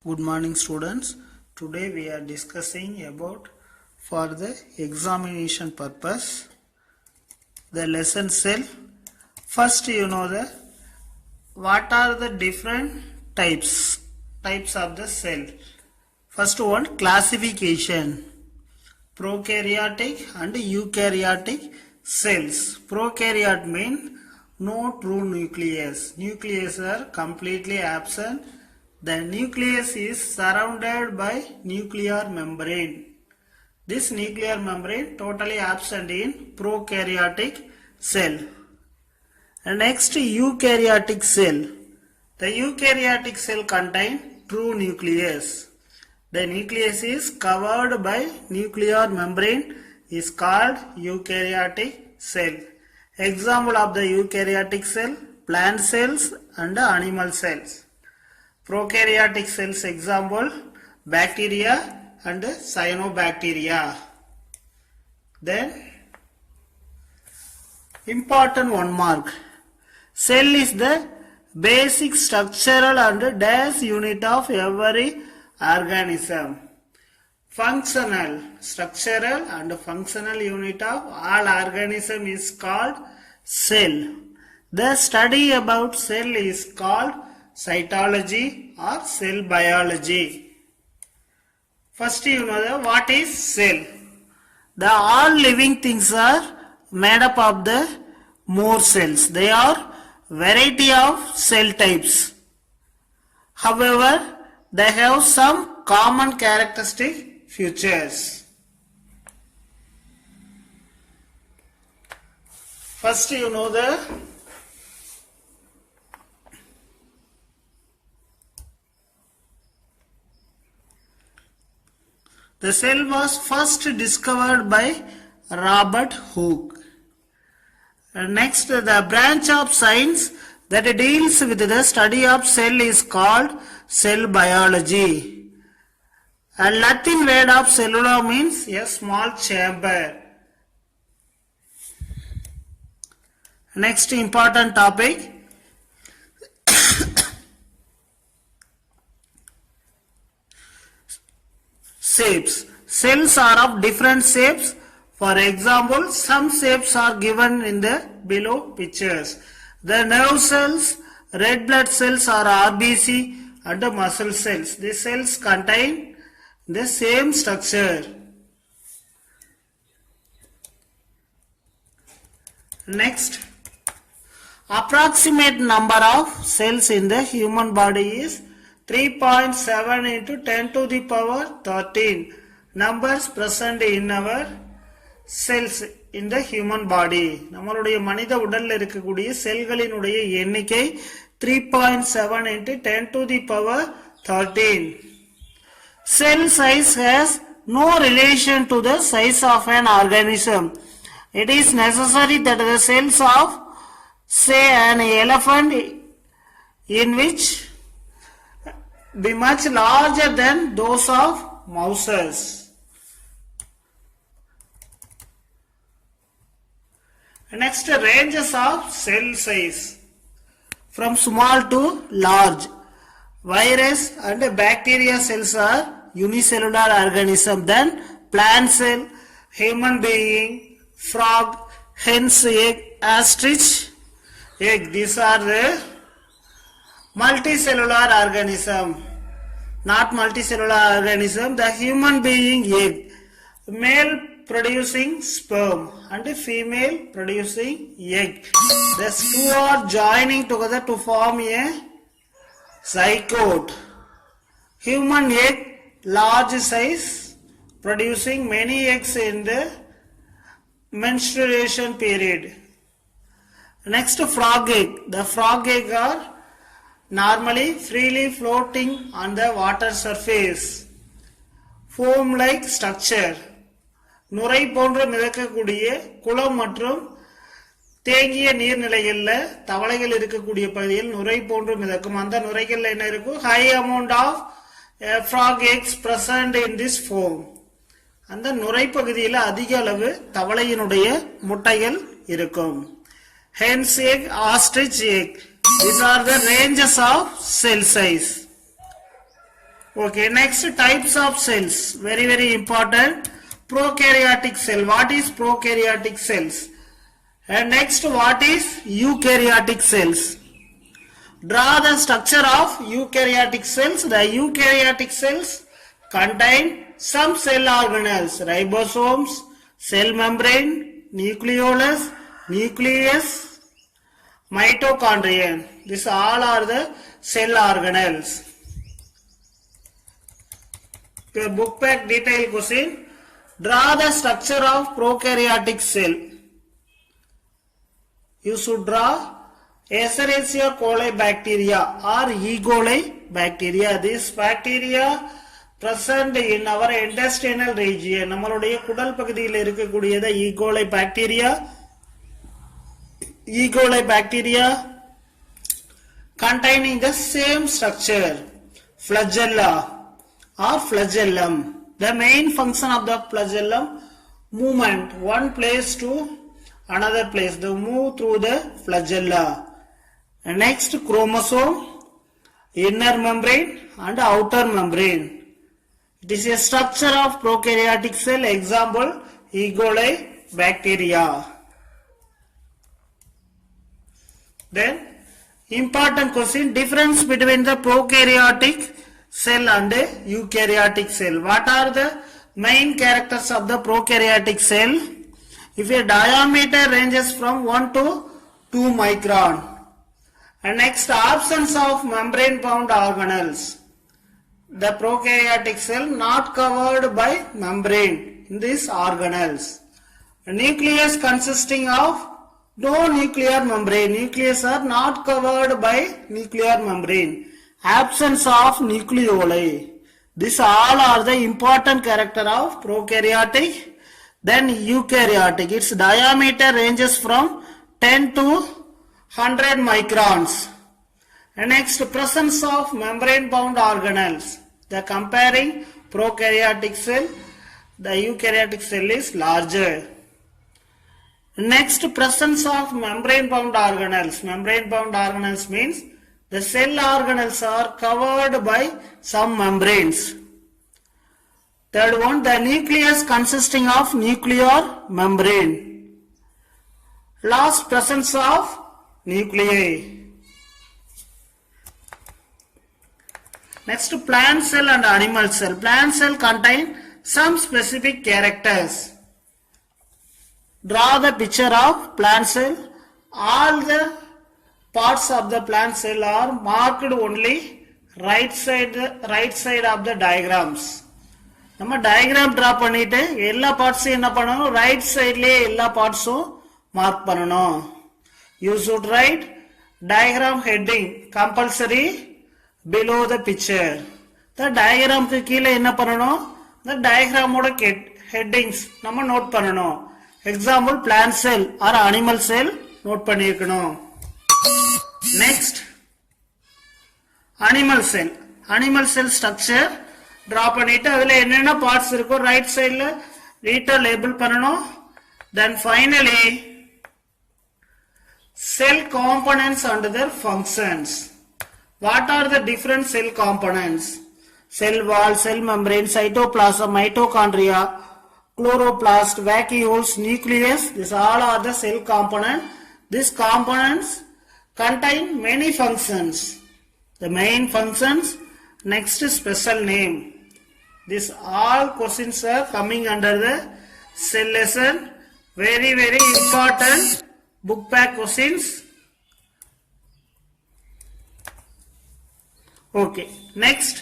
Good morning students. Today we are discussing about for the examination purpose the lesson cell. First you know the what are the different types of the cell. First one, classification. Prokaryotic and eukaryotic cells. Prokaryote mean no true nucleus. Nucleus are completely absent. The nucleus is surrounded by nuclear membrane. This nuclear membrane totally absent in prokaryotic cell. And next, eukaryotic cell. The eukaryotic cell contain true nucleus. The nucleus is covered by nuclear membrane is called eukaryotic cell. Example of the eukaryotic cell, plant cells and animal cells. Prokaryotic cells example, bacteria and cyanobacteria. Then important one mark. Cell is the basic structural and dash unit of every organism. Functional, structural and functional unit of all organism is called cell. The study about cell is called cytology or cell biology. First you know what is cell. The all living things are made up of the more cells. They are variety of cell types. However, they have some common characteristic features. First you know the cell was first discovered by Robert Hooke. Next, the branch of science that deals with the study of cell is called cell biology. A Latin word of cellula means a small chamber. Next important topic. Shapes. Cells are of different shapes. For example, some shapes are given in the below pictures. The nerve cells, red blood cells are RBC and the muscle cells. These cells contain the same structure. Next, approximate number of cells in the human body is 3.7 into 10 to the power 13 numbers present in our cells in the human body. நம்மளுடைய மனித உடல்ல இருக்கக்கூடிய செல்களினுடைய எண்ணிக்கை 3.7 into 10 to the power 13. Cell size has no relation to the size of an organism. It is necessary that the cells of, say, an elephant in which be much larger than those of mouses. Next, ranges of cell size from small to large. Virus and bacteria cells are unicellular organism. Then plant cell, human being, frog, hen's egg, ostrich egg. These are the multicellular organism. Not multicellular organism. The human being egg. Male producing sperm and female producing egg. The two are joining together to form a zygote. Human egg, large size, producing many eggs in the menstruation period. Next, frog egg. The frog egg are normally freely floating on the water surface. Foam-like structure. நுரை போன்று மிதக்கக்கூடிய குளம் மற்றும் தேங்கிய நீர்நிலைகளில் தவளைகள் இருக்கக்கூடிய பகுதியில் நுரை போன்று மிதக்கும். அந்த நுரைகள்ல என்ன இருக்கும்? High amount of frog eggs present in this foam. அந்த நுரை பகுதியில் அதிக அளவு தவளையினுடைய முட்டைகள் இருக்கும். Hen's egg, ostrich egg. These are the ranges of cell size. Okay, next types of cells. Very, very important. Prokaryotic cell. What is prokaryotic cells? And next, what is eukaryotic cells? Draw the structure of eukaryotic cells. The eukaryotic cells contain some cell organelles, ribosomes, cell membrane, nucleolus, nucleus, mitochondria. These all are the cell organelles. Okay, book pack detail question. Draw the structure of prokaryotic cell. You should draw Escherichia coli bacteria or E. coli bacteria. This bacteria present in our intestinal region. நம்மளுடைய குடல் பகுதியில் இருக்கக்கூடியது E. coli bacteria. E. coli bacteria containing the same structure, flagella or flagellum. The main function of the flagellum, movement one place to another place. They move through the flagella. And next, chromosome, inner membrane and outer membrane. It is a structure of prokaryotic cell. Example, E. coli bacteria. Then, important question, difference between the prokaryotic cell and eukaryotic cell. What are the main characters of the prokaryotic cell? If a diameter ranges from 1 to 2 micron. And next, absence of membrane bound organelles. The prokaryotic cell not covered by membrane in these organelles. A nucleus consisting of no nuclear membrane. Nucleus are not covered by nuclear membrane. Absence of nucleoli. These all are the important character of prokaryotic. Then eukaryotic. Its diameter ranges from 10 to 100 microns. And next, presence of membrane bound organelles. The comparing prokaryotic cell, the eukaryotic cell is larger. Next, presence of membrane bound organelles. Membrane bound organelles means the cell organelles are covered by some membranes. Third one, the nucleus consisting of nuclear membrane. Last, presence of nuclei. Next, plant cell and animal cell. Plant cell contain some specific characters. Draw the picture of plant cell. All the parts of the plant cell are marked only right side of the diagrams. நம்ம diagram draw பண்ணிட்டு எல்லா பார்ட்ஸும் என்ன பண்ணணும், right சைட்லயே எல்லா பார்ட்ஸும் mark பண்ணணும். You should write diagram heading compulsory below the picture. The diagram க்கு கீழே என்ன பண்ணணும், the diagram ஓட headings நம்ம நோட் பண்ணணும். Example, plant cell or animal cell note பண்ணிருக்கணும். Next, animal cell. Animal cell structure draw பண்ணிட்டு அதுல என்னென்ன parts இருக்கோ ரைட் சைடுல நீட்டா லேபிள் பண்ணணும். Then finally, cell components and their functions. What are the different cell components? Cell wall, cell membrane, cytoplasm, mitochondria, chloroplast, vacuoles, nucleus. These all are the cell component. These components contain many functions. The main functions, next special name. These all questions are coming under the cell lesson. Very, very important book pack questions. Okay, next.